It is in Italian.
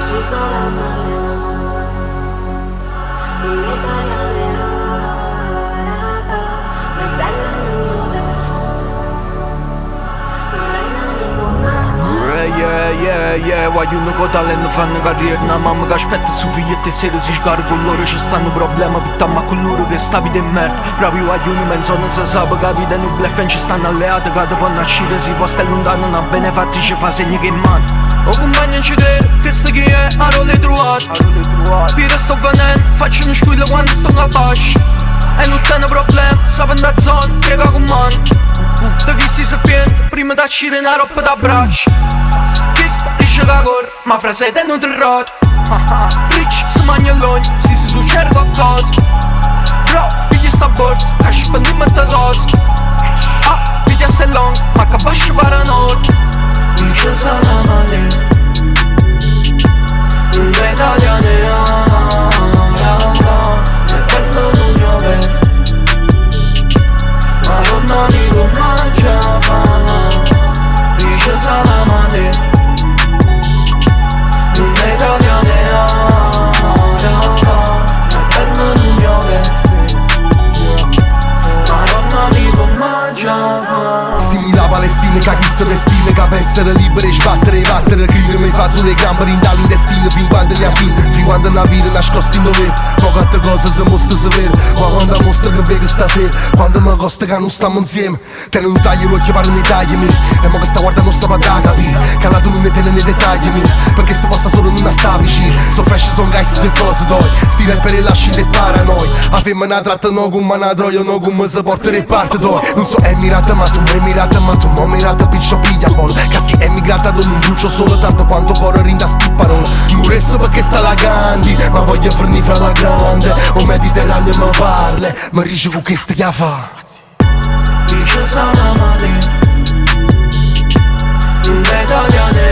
ci sarà male. Un'italiana araba, ma bella non è. Yeah, why you no go dalen fanno carriera mamma che aspetta su figliette sere si scarga con loro ci stanno problemi pittamma con loro che stavi di merda bravi guaglioni menzone se sape capite non bleffen ci stanno alleati che te possono uscire si posta lontano non bene fatti ci fa segni che in mano o compagno ci crede questo chi è a role trovate pire sto venendo faccio uno squillo quando sto a bash e non te ne problema sape da zona piega con mano da chi si serpiente prima da uscire una roba da braccio questa dice la cor ma fra sei te non ti roto rich si mangia l'ogni si succede qualcosa bro pigli sta borsa che spendi mette cosa piglia se long ma che bascia paranoia dice sarà male le italiane e quello non piove ma non amico mangiava dice sarà male le italiane e quello non piove ma non amico mangiava simile a Palestina che ha chiesto destino che per essere liberi sbattere e battere crine mi fa sulle gambe rindare l'intestino fin quando ne ha fin quando ne vire nascosti in dovere poche cose si mostra severe ma quando mostra che vedi stasera quando mi costa che non stiamo insieme te non taglio l'occhio parlo nei tagli mi e mo che sta guardando sta da capire che la tu non ne tiene nei dettagli mi perché se possa solo non sta vicino so fresh son guys se cose doi stile per i lasci dei paranoi a femmina tratta no come una droga no come si porta le parte doi non so emirata ma tu emirata ma tu non mirata piccio piglia vol che si emigrata da un brucio solo tanto quanto corre rinda sti parole muressa perché sta la grandi ma voglio forni fra la grande o mediterraneo mi parla mi dice con che stia fa dice sarà male le italiane